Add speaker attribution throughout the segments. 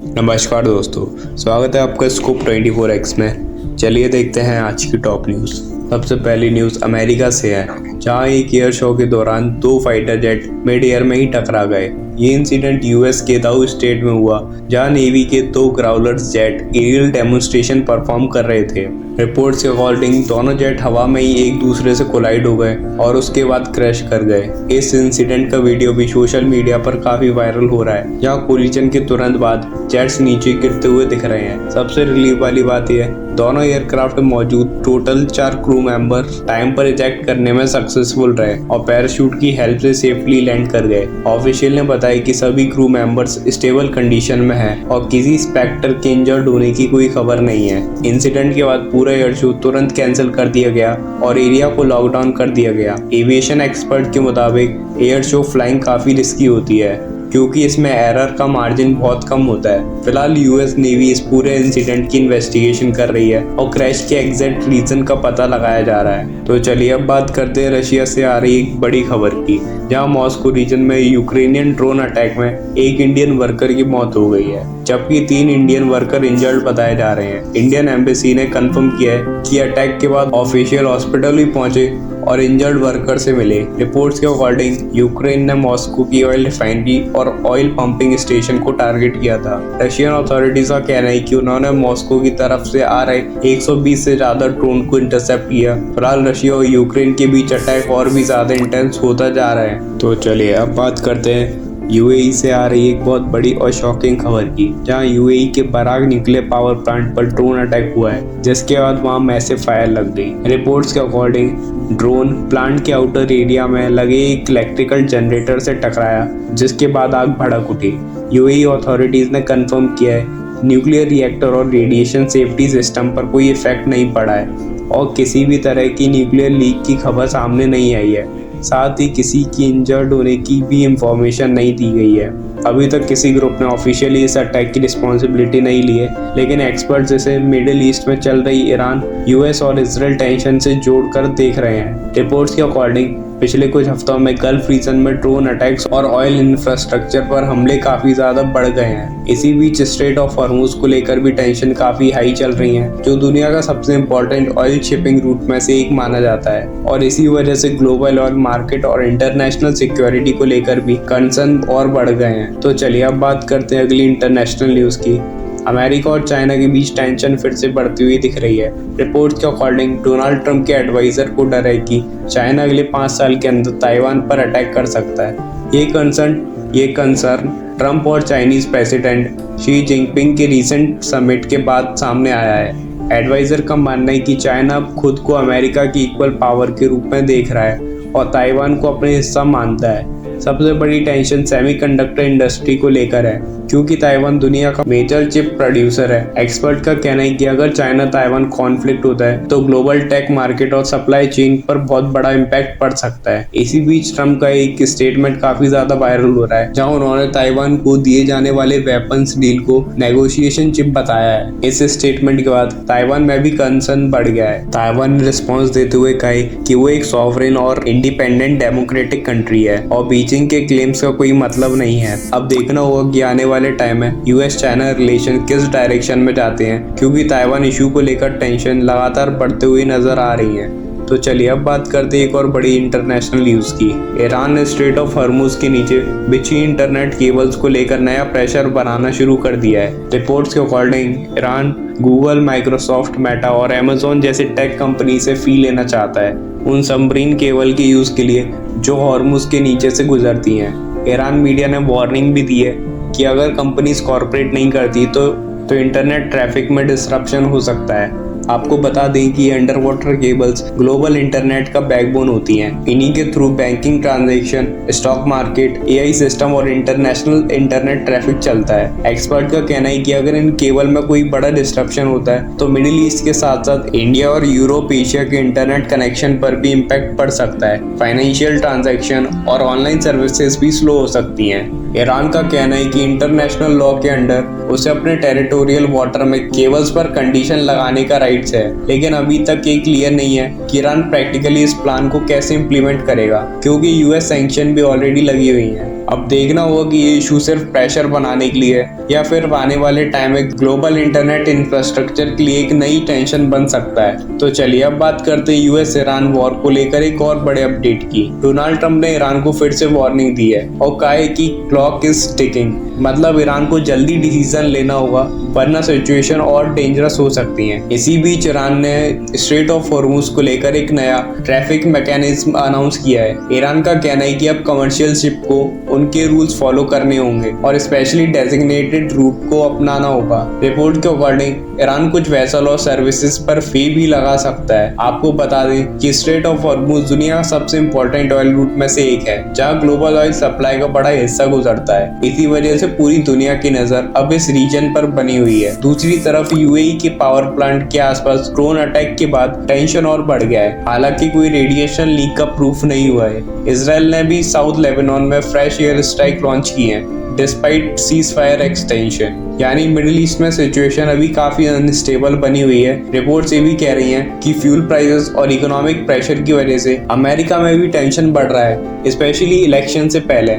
Speaker 1: नमस्कार दोस्तों, स्वागत है आपका स्कूप 24x में। चलिए देखते हैं आज की टॉप न्यूज़। सबसे पहली न्यूज़ अमेरिका से है, जहां एक एयर शो के दौरान दो फाइटर जेट मिड एयर में ही टकरा गए। ये इंसिडेंट यूएस के दाऊ स्टेट में हुआ, जहां नेवी के दो ग्राउलर्स जेट एरियल डेमोन्स्ट्रेशन परफॉर्म कर रहे थे। रिपोर्ट्स के अकॉर्डिंग दोनों जेट हवा में ही एक दूसरे से कोलाइड हो गए और उसके बाद क्रैश कर गए। इस इंसिडेंट का वीडियो भी सोशल मीडिया पर काफी वायरल हो रहा है, जहां कोलिजन के तुरंत बाद जेट्स नीचे गिरते हुए दिख रहे हैं। सबसे रिलीफ वाली बात यह है, दोनों एयरक्राफ्ट में मौजूद टोटल 4 क्रू मेंबर टाइम पर इजेक्ट करने में सक्सेसफुल रहे और पैराशूट की हेल्प से सेफली लैंड कर गए। ऑफिशियल ने बताया कि सभी क्रू मेंबर्स स्टेबल कंडीशन में हैं और किसी स्पेक्टर के इंजर्ड होने की कोई खबर नहीं है। इंसिडेंट के बाद पूरा एयर शो तुरंत कैंसिल कर दिया गया और एरिया को लॉकडाउन कर दिया गया। एविएशन एक्सपर्ट के मुताबिक एयर शो फ्लाइंग काफी रिस्की होती है, क्योंकि इसमें एरर का मार्जिन बहुत कम होता है। फिलहाल यूएस नेवी इस पूरे इंसिडेंट की इन्वेस्टिगेशन कर रही है और क्रैश के एग्जैक्ट रीजन का पता लगाया जा रहा है। तो चलिए अब बात करते हैं रशिया से आ रही एक बड़ी खबर की, जहां मॉस्को रीजन में यूक्रेनियन ड्रोन अटैक में एक इंडियन वर्कर की मौत हो गई है, जबकि 3 इंडियन वर्कर इंजर्ड बताए जा रहे हैं। इंडियन एम्बेसी ने कंफर्म किया है कि अटैक के बाद ऑफिशियल हॉस्पिटल भी पहुंचे और इंजर्ड वर्कर से मिले। रिपोर्ट्स के अकॉर्डिंग यूक्रेन ने मॉस्को की ऑयल रिफाइनरी और ऑयल पंपिंग स्टेशन को टारगेट किया था। रशियन अथॉरिटीज का कहना है कि उन्होंने मॉस्को की तरफ से आ रहे 120 से ज्यादा ड्रोन को इंटरसेप्ट किया। फिलहाल रशिया और यूक्रेन के बीच अटैक और भी ज्यादा इंटेंस होता जा रहा है। तो चलिए अब बात करते हैं यूएई से आ रही एक बहुत बड़ी और शॉकिंग खबर की, जहां यूएई के बराग न्यूक्लियर पावर प्लांट पर ड्रोन अटैक हुआ है, जिसके बाद वहां मैसिव फायर लग गई। रिपोर्ट्स के अकॉर्डिंग ड्रोन प्लांट के आउटर एरिया में लगे एक इलेक्ट्रिकल जनरेटर से टकराया, जिसके बाद आग भड़क उठी। यूएई अथॉरिटीज ने कंफर्म किया है न्यूक्लियर रिएक्टर और रेडिएशन सेफ्टी सिस्टम पर कोई इफेक्ट नहीं पड़ा है और किसी भी तरह की न्यूक्लियर लीक की खबर सामने नहीं आई है। साथ ही किसी की इंजर्ड होने की भी इंफॉर्मेशन नहीं दी गई है। अभी तक किसी ग्रुप ने ऑफिशियली इस अटैक की रिस्पॉन्सिबिलिटी नहीं ली है, लेकिन एक्सपर्ट्स इसे मिडिल ईस्ट में चल रही ईरान, यूएस और इजराइल टेंशन से जोड़कर देख रहे हैं। रिपोर्ट्स के अकॉर्डिंग पिछले कुछ हफ्तों में गल्फ रीजन में ड्रोन अटैक्स और ऑयल इंफ्रास्ट्रक्चर पर हमले काफी ज्यादा बढ़ गए हैं। इसी बीच स्ट्रेट ऑफ हॉर्मुज को लेकर भी टेंशन काफी हाई चल रही है, जो दुनिया का सबसे इम्पोर्टेंट ऑयल शिपिंग रूट में से एक माना जाता है और इसी वजह से ग्लोबल ऑयल मार्केट और इंटरनेशनल सिक्योरिटी को लेकर भी कंसर्न और बढ़ गए हैं। तो चलिए अब बात करते हैं अगली इंटरनेशनल न्यूज की। अमेरिका और चाइना के बीच टेंशन फिर से बढ़ती हुई दिख रही है। रिपोर्ट्स के अकॉर्डिंग डोनाल्ड ट्रंप के एडवाइजर को डर है कि चाइना अगले 5 साल के अंदर ताइवान पर अटैक कर सकता है। ये कंसर्न ट्रंप और चाइनीज प्रेसिडेंट शी जिनपिंग के रीसेंट समिट के बाद सामने आया है। एडवाइजर का मानना है कि चाइना अब खुद को अमेरिका की इक्वल पावर के रूप में देख रहा है और ताइवान को अपने हिस्सा मानता है। सबसे बड़ी टेंशन सेमीकंडक्टर इंडस्ट्री को लेकर है, क्योंकि ताइवान दुनिया का मेजर चिप प्रोड्यूसर है। एक्सपर्ट का कहना है कि अगर चाइना ताइवान कॉन्फ्लिक्ट होता है तो ग्लोबल टेक मार्केट और सप्लाई चेन पर बहुत बड़ा इम्पैक्ट पड़ सकता है। इसी बीच ट्रम्प का एक स्टेटमेंट काफी ज्यादा वायरल हो रहा है, जहां उन्होंने ताइवान को दिए जाने वाले वेपन्स डील को नेगोशिएशन चिप बताया है। इस स्टेटमेंट के बाद ताइवान में भी कंसर्न बढ़ गया है। ताइवान ने रिस्पॉन्स देते हुए कहा कि वो एक सॉवरेन और इंडिपेंडेंट डेमोक्रेटिक कंट्री है और बीजिंग के क्लेम्स का कोई मतलब नहीं है। अब देखना होगा कि आने वाले टाइम में यूएस चाइना रिलेशन किस डायरेक्शन में जाते हैं, क्योंकि ताइवान इशू को लेकर टेंशन लगातार बढ़ते हुए नजर आ रही है। तो चलिए अब बात करते हैं एक और बड़ी इंटरनेशनल न्यूज की। ईरान ने स्ट्रेट ऑफ हॉर्मुज के नीचे बिछी इंटरनेट केबल्स को लेकर नया प्रेशर बनाना शुरू कर दिया है। रिपोर्ट्स के according Iran Google, Microsoft, Meta और अमेजोन जैसे टेक कंपनी से फी लेना चाहता है उन सबमरीन केबल के यूज के लिए जो हॉर्मुज के नीचे से गुजरती हैं। ईरान मीडिया ने वार्निंग भी दी है कि अगर कंपनीज कॉर्पोरेट नहीं करती तो इंटरनेट ट्रैफिक में डिसरप्शन हो सकता है। आपको बता दें कि under water cables global internet का बैकबोन होती हैं। इन्हीं के through banking transaction, stock market, AI system और इंटरनेशनल इंटरनेट ट्रैफिक चलता है। एक्सपर्ट का कहना है कि अगर इन केबल में कोई बड़ा डिस्ट्रप्शन होता है तो मिडिल ईस्ट के साथ साथ इंडिया और यूरोप एशिया के इंटरनेट कनेक्शन पर भी इम्पैक्ट पड़ सकता है। फाइनेंशियल ट्रांजैक्शन और ऑनलाइन सर्विसेज भी स्लो हो सकती हैं। ईरान का कहना है कि इंटरनेशनल लॉ के अंडर उसे अपने टेरिटोरियल वाटर में केबल्स पर कंडीशन लगाने का राइट्स है, लेकिन अभी तक ये क्लियर नहीं है कि ईरान प्रैक्टिकली इस प्लान को कैसे इम्प्लीमेंट करेगा, क्योंकि यूएस सैंक्शन भी ऑलरेडी लगी हुई हैं। अब देखना होगा कि ये इशू सिर्फ प्रेशर बनाने के लिए है या फिर आने वाले टाइम में ग्लोबल इंटरनेट इंफ्रास्ट्रक्चर के लिए एक नई टेंशन बन सकता है। तो चलिए अब बात करते हैं यूएस ईरान वॉर को लेकर एक और बड़े अपडेट की। डोनाल्ड ट्रंप ने ईरान को फिर से वार्निंग दी है और कहा है कि क्लॉक इज टिकिंग, मतलब ईरान को जल्दी डिसीजन लेना होगा वरना सिचुएशन और डेंजरस हो सकती है। इसी बीच ईरान ने स्ट्रेट ऑफ हॉर्मुज को लेकर एक नया ट्रैफिक मैकेनिज्म अनाउंस किया है। ईरान का कहना है कि अब कमर्शियल शिप को उनके रूल्स फॉलो करने होंगे और स्पेशली डेजिग्नेटेड रूट को अपनाना होगा। रिपोर्ट के अकॉर्डिंग ईरान कुछ वेसल और सर्विसेज पर फी भी लगा सकता है। आपको बता दें कि स्ट्रेट ऑफ हॉर्मुज दुनिया का सबसे इंपॉर्टेंट ऑयल रूट में से एक है जहां ग्लोबल ऑयल सप्लाई का बड़ा हिस्सा गुजरता है। इसी वजह से पूरी दुनिया की नजर अब इस रीजन पर बनी हुई है। दूसरी तरफ यूएई के पावर प्लांट के आसपास ड्रोन अटैक के बाद टेंशन और बढ़ गया है। हालांकि कोई रेडिएशन लीक का प्रूफ नहीं हुआ है। इजराइल ने भी साउथ लेबनान में फ्रेश एयर स्ट्राइक लॉन्च की है डिस्पाइट सीज फायर एक्सटेंशन। यानी मिडिल ईस्ट में सिचुएशन अभी काफी अनस्टेबल बनी हुई है। रिपोर्ट्स ये भी कह रही हैं कि फ्यूल प्राइसेस और इकोनॉमिक प्रेशर की वजह से अमेरिका में भी टेंशन बढ़ रहा है, स्पेशली इलेक्शन से पहले।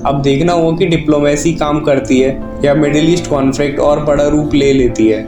Speaker 1: अब देखना होगा कि डिप्लोमेसी काम करती है या मिडिल ईस्ट कॉन्फ्लिक्ट और बड़ा रूप ले लेती है।